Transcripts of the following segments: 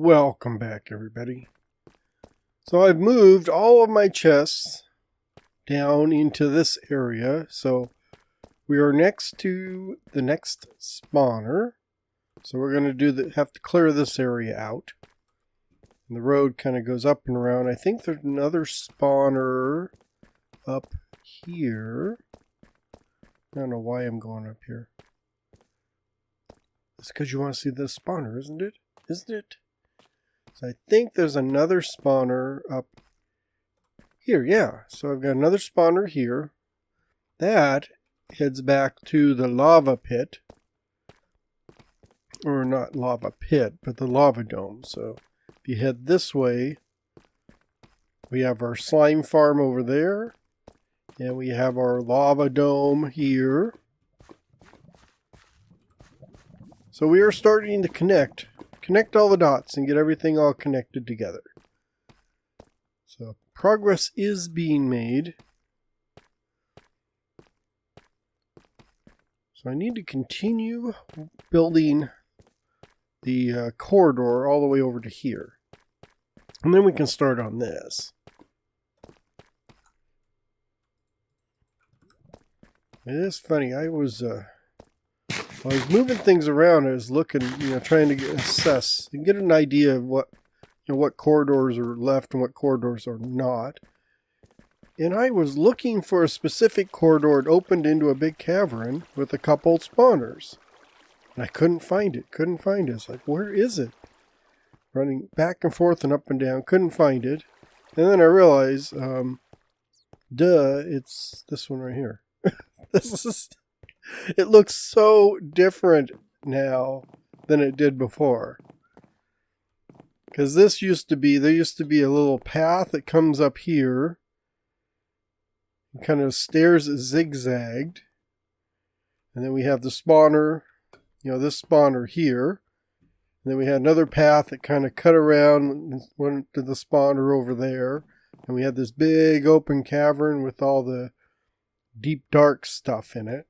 Welcome back, everybody. So I've moved all of my chests down into this area. So we are next to the next spawner. So we're going to have to clear this area out. And the road kind of goes up and around. I think there's another spawner up here. I don't know why I'm going up here. It's because you want to see the spawner, isn't it? Isn't it? So I think there's another spawner up here. Yeah, so I've got another spawner here. That heads back to the lava pit. Or not lava pit, but the lava dome. So if you head this way, we have our slime farm over there. And we have our lava dome here. So we are starting to connect all the dots and get everything all connected together. So progress is being made. So I need to continue building the corridor all the way over to here. And then we can start on this. It is funny, I was moving things around. I was looking, trying to assess and get an idea of what corridors are left and what corridors are not. And I was looking for a specific corridor. It opened into a big cavern with a couple spawners. And I couldn't find it. It's like, where is it? Running back and forth and up and down. Couldn't find it. And then I realized, it's this one right here. It looks so different now than it did before. Because there used to be a little path that comes up here. And kind of stairs that zigzagged. And then we have the spawner, this spawner here. And then we had another path that kind of cut around and went to the spawner over there. And we had this big open cavern with all the deep dark stuff in it.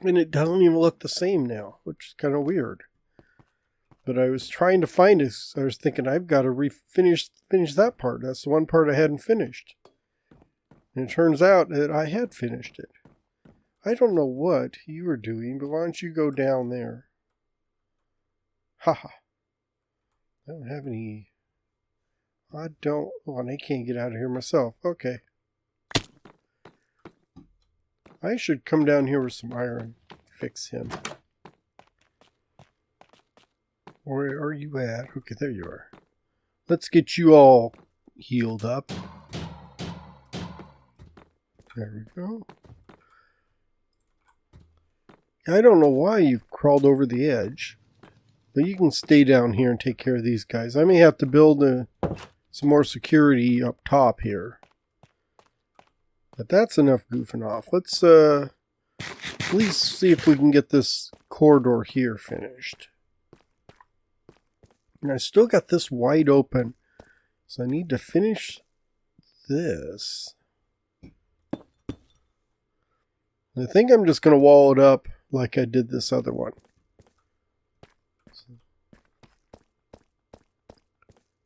And it doesn't even look the same now, which is kind of weird. But I was trying to find it. I was thinking I've got to finish that part. That's the one part I hadn't finished. And it turns out that I had finished it. I don't know what you were doing, but why don't you go down there? Haha. I don't have any... Oh, and I can't get out of here myself. Okay. I should come down here with some iron. Fix him. Where are you at? Okay, there you are. Let's get you all healed up. There we go. I don't know why you've crawled over the edge. But you can stay down here and take care of these guys. I may have to build some more security up top here. But that's enough goofing off. Let's at least see if we can get this corridor here finished. And I still got this wide open. So I need to finish this. I think I'm just going to wall it up like I did this other one.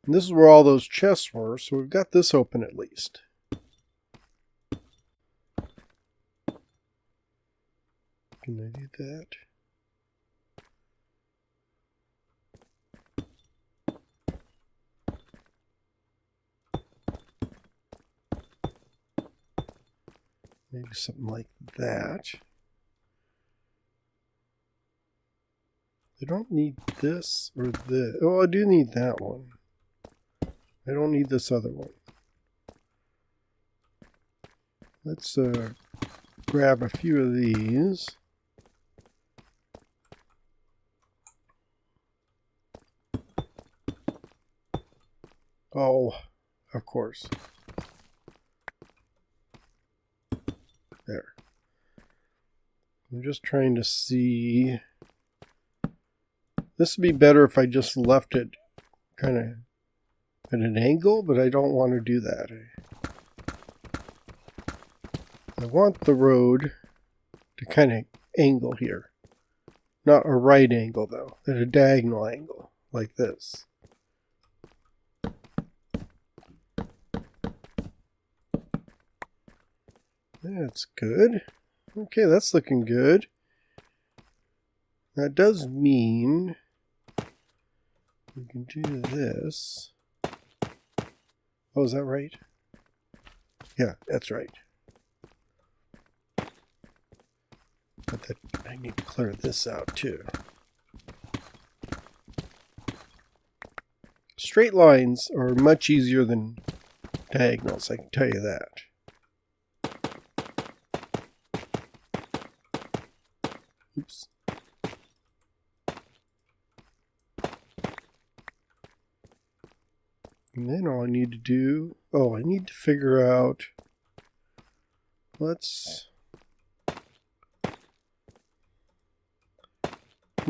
And this is where all those chests were. So we've got this open at least. Can I do that? Maybe something like that. I don't need this or this. Oh, I do need that one. I don't need this other one. Let's grab a few of these. Oh, of course. There. I'm just trying to see. This would be better if I just left it kind of at an angle, but I don't want to do that. I want the road to kind of angle here. Not a right angle, though. At a diagonal angle, like this. That's good. Okay, that's looking good. That does mean we can do this. Oh, is that right? Yeah, that's right. But I need to clear this out too. Straight lines are much easier than diagonals, I can tell you that. Oops. And then all I need to do, I need to figure out, I'm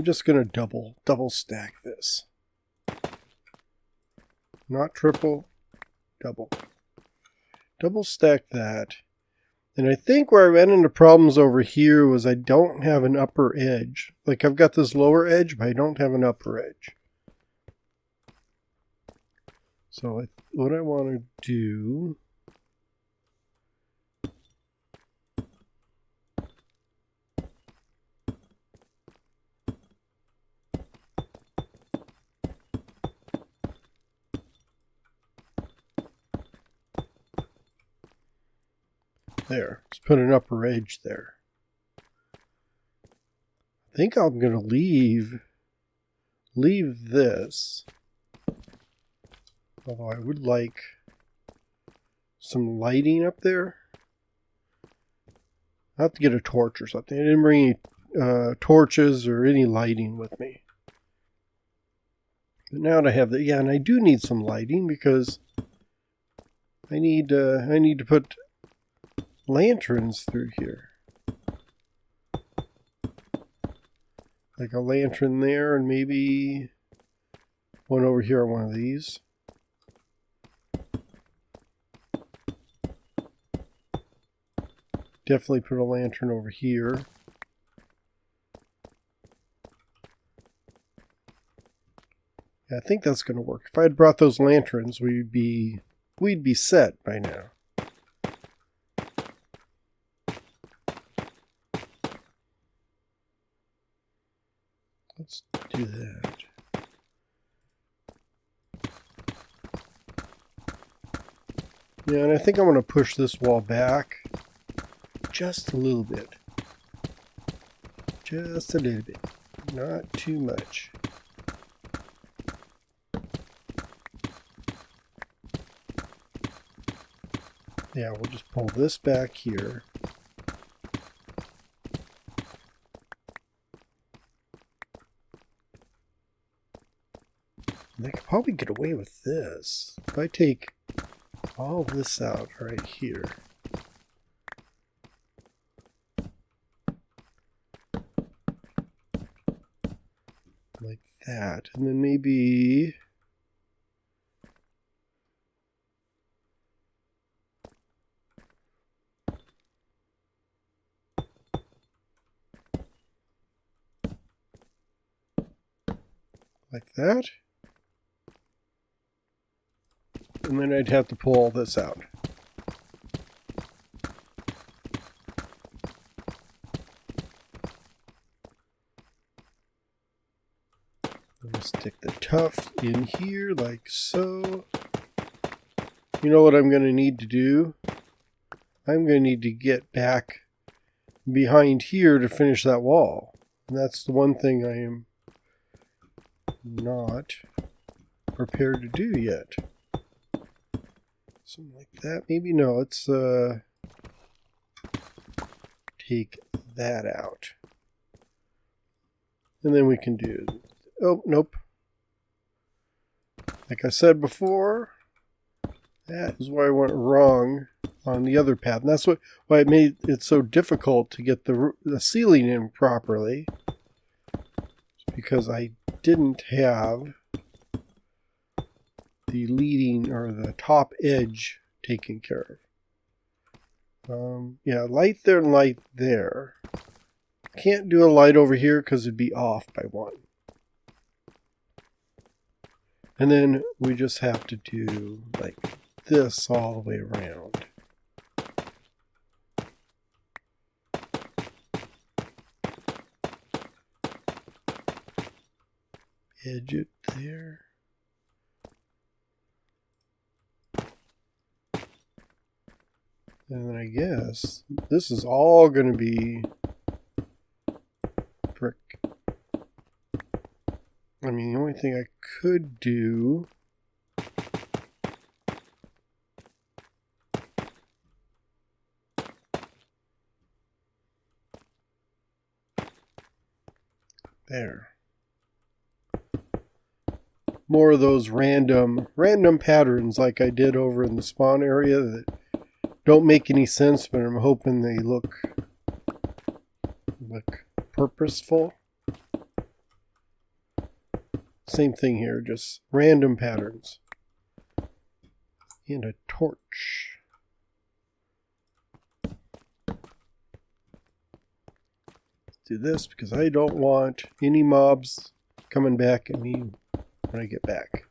just going to double stack this. Not triple, double. Double stack that. And I think where I ran into problems over here was I don't have an upper edge. Like I've got this lower edge, but I don't have an upper edge. So what I want to do... There, let's put an upper edge there. I think I'm going to leave this. Although I would like some lighting up there. I'll have to get a torch or something. I didn't bring any torches or any lighting with me. But now that I have that, yeah, and I do need some lighting because I need to put lanterns through here. Like a lantern there and maybe one over here on one of these. Definitely put a lantern over here. Yeah, I think that's going to work. If I had brought those lanterns, we'd be set by now. Let's do that. Yeah, and I think I'm going to push this wall back just a little bit. Just a little bit. Not too much. Yeah, we'll just pull this back here. And I could probably get away with this. If I take all this out right here. Like that. And then maybe... like that. And then I'd have to pull all this out. I'm going to stick the tuft in here like so. You know what I'm going to need to do? I'm going to need to get back behind here to finish that wall. And that's the one thing I am not prepared to do yet. Something like that. Maybe no. Let's take that out. And then we can do... Oh, nope. Like I said before, that is why I went wrong on the other path. And that's why it made it so difficult to get the ceiling in properly. It's because I didn't have the leading or the top edge taken care of. Yeah, light there and light there. Can't do a light over here because it'd be off by one. And then we just have to do like this all the way around. edge it there. And then I guess this is all going to be brick. I mean, the only thing I could do there. More of those random patterns like I did over in the spawn area that don't make any sense, but I'm hoping they look purposeful. Same thing here, just random patterns. And a torch. Let's do this because I don't want any mobs coming back at me when I get back.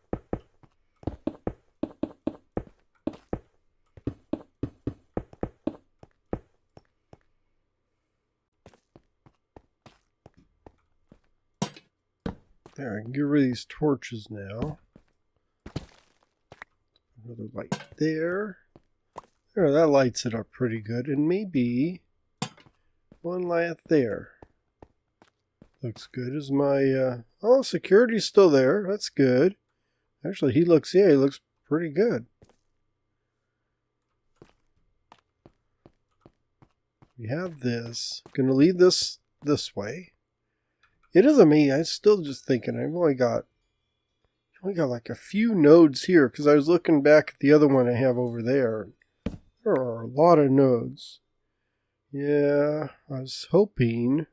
There, I can get rid of these torches now. Another light there. There, that lights it up pretty good. And maybe one light there. Looks good. Is my, oh, security's still there. That's good. Actually, he looks pretty good. We have this. Gonna leave this way. It is amazing. I'm still just thinking I've only got like a few nodes here because I was looking back at the other one I have over there. There are a lot of nodes. Yeah, I was hoping.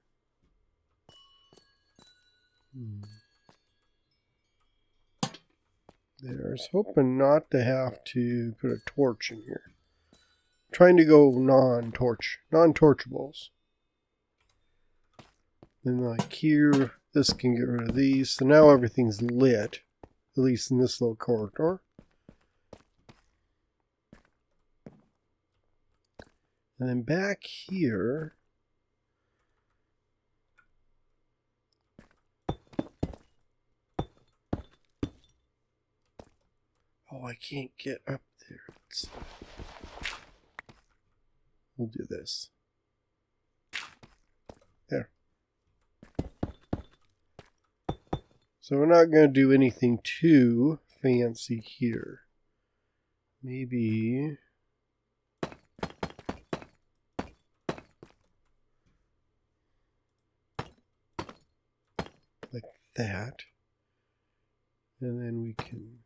There, I was hoping not to have to put a torch in here. I'm trying to go non-torchables. Then like here, this can get rid of these. So now everything's lit, at least in this little corridor. And then back here, oh, I can't get up there. We'll do this. There. So we're not going to do anything too fancy here. Maybe like that. And then we can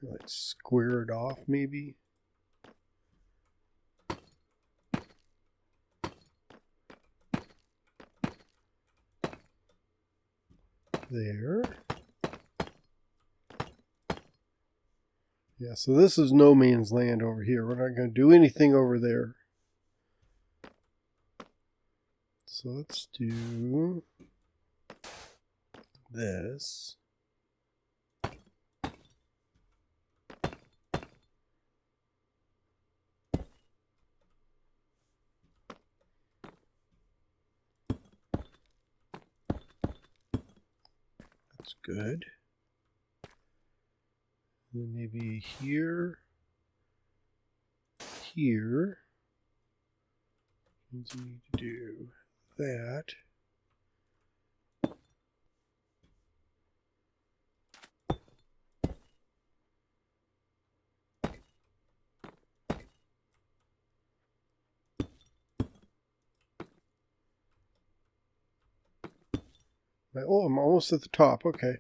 like square it off maybe. There. Yeah, so this is no man's land over here. We're not going to do anything over there. So let's do this. That's good. And maybe here. Here. We need to do that. Oh, I'm almost at the top. Okay.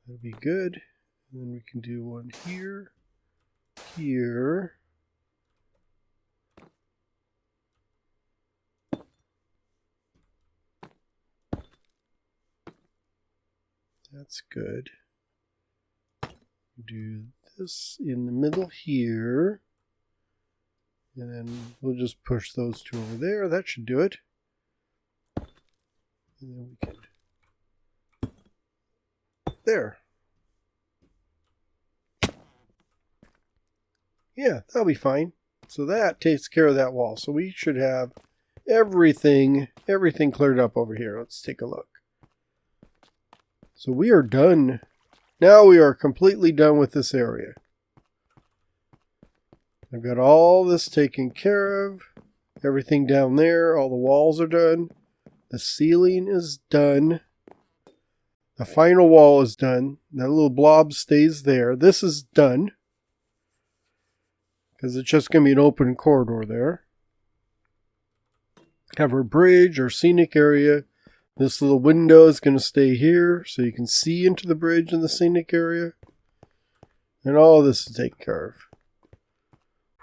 That'll be good. And then we can do one here, here. That's good. Do this in the middle here. And then we'll just push those two over there. That should do it. And then we can... There. Yeah, that'll be fine. So that takes care of that wall. So we should have everything cleared up over here. Let's take a look. So we are done. Now we are completely done with this area. I've got all this taken care of. Everything down there, all the walls are done. The ceiling is done. The final wall is done. That little blob stays there. This is done, because it's just going to be an open corridor there. Have our bridge, our scenic area. This little window is going to stay here, so you can see into the bridge in the scenic area. And all of this is taken care of.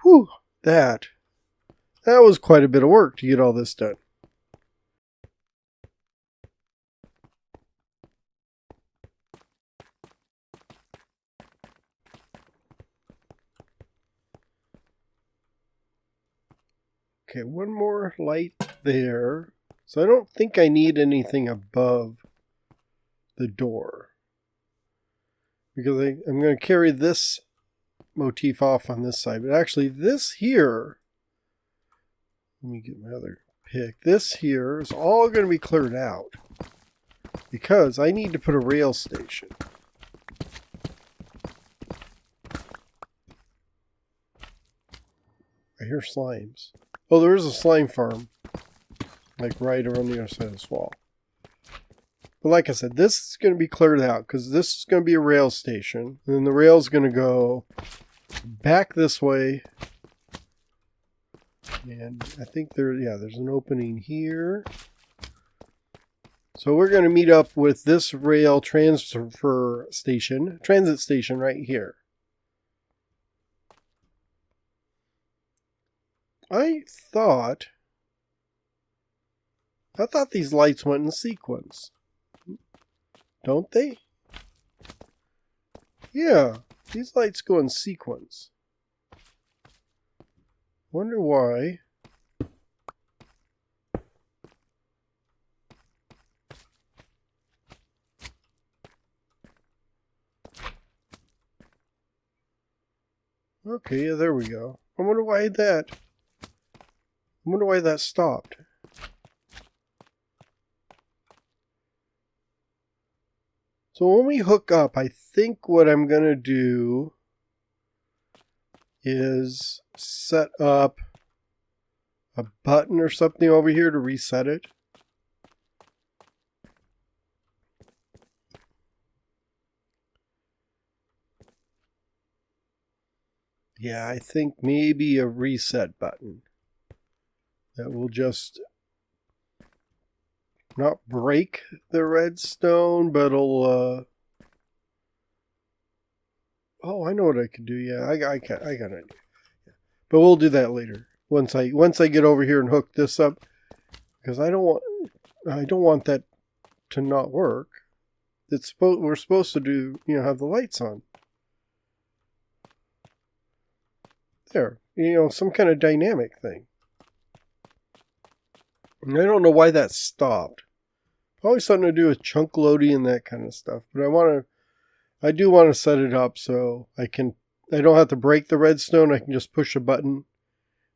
Whew, that was quite a bit of work to get all this done. Okay, one more light there. So I don't think I need anything above the door, because I'm going to carry this motif off on this side. But actually this here, let me get my other pick. This here is all going to be cleared out, because I need to put a rail station. I hear slimes. Oh, there is a slime farm, like right around the other side of this wall. But like I said, this is going to be cleared out, because this is going to be a rail station. And then the rail is going to go back this way. And I think there's an opening here. So we're going to meet up with this rail transit station right here. I thought these lights went in sequence. Don't they? Yeah, these lights go in sequence. Wonder why. Okay, yeah, there we go. I wonder why that stopped. So when we hook up, I think what I'm going to do is set up a button or something over here to reset it. Yeah, I think maybe a reset button that will just not break the redstone, but it'll oh, I know what I could do. Yeah, I got an idea. Yeah. But we'll do that later. Once I get over here and hook this up, because I don't want that to not work. We're supposed to do, have the lights on. There, some kind of dynamic thing. And I don't know why that stopped. Probably something to do with chunk loading and that kind of stuff. But I do want to set it up so I don't have to break the redstone. I can just push a button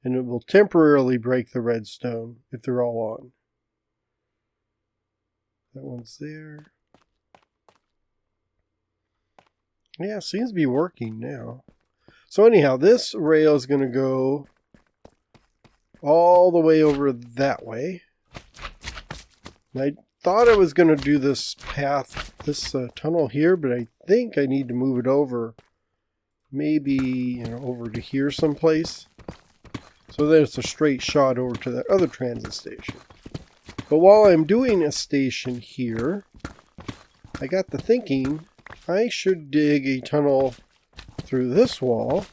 and it will temporarily break the redstone if they're all on. That one's there. Yeah, it seems to be working now. So anyhow, this rail is going to go all the way over that way. And I thought I was going to do this path, this tunnel here, but I think I need to move it over, maybe over to here someplace, so that it's a straight shot over to that other transit station. But while I'm doing a station here, I got to thinking I should dig a tunnel through this wall,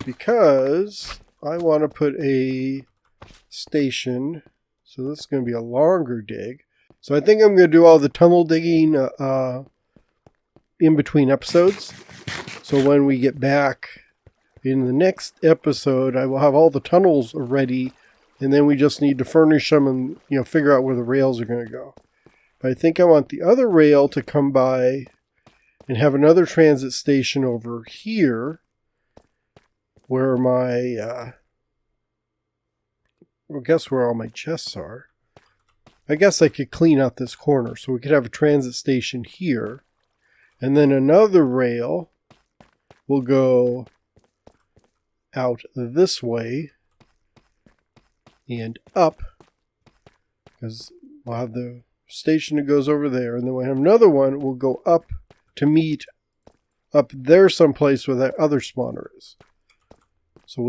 because I want to put a station. So this is going to be a longer dig. So I think I'm going to do all the tunnel digging in between episodes. So when we get back in the next episode, I will have all the tunnels ready, and then we just need to furnish them and figure out where the rails are going to go. But I think I want the other rail to come by and have another transit station over here, where my, well, guess where all my chests are. I guess I could clean out this corner so we could have a transit station here. And then another rail will go out this way and up, because we'll have the station that goes over there, and then we'll have another one will go up to meet up there someplace where that other spawner is. So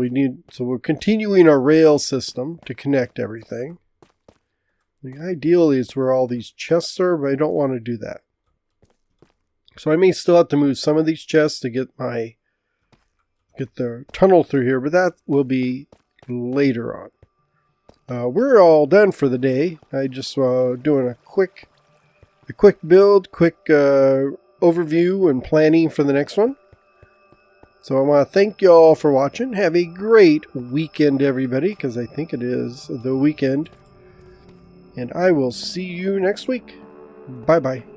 we're continuing our rail system to connect everything. Ideally it's where all these chests are, but I don't want to do that. So I may still have to move some of these chests to get the tunnel through here, but that will be later on. We're all done for the day. I just doing a quick build, quick overview and planning for the next one. So I want to thank you all for watching. Have a great weekend, everybody, because I think it is the weekend. And I will see you next week. Bye-bye.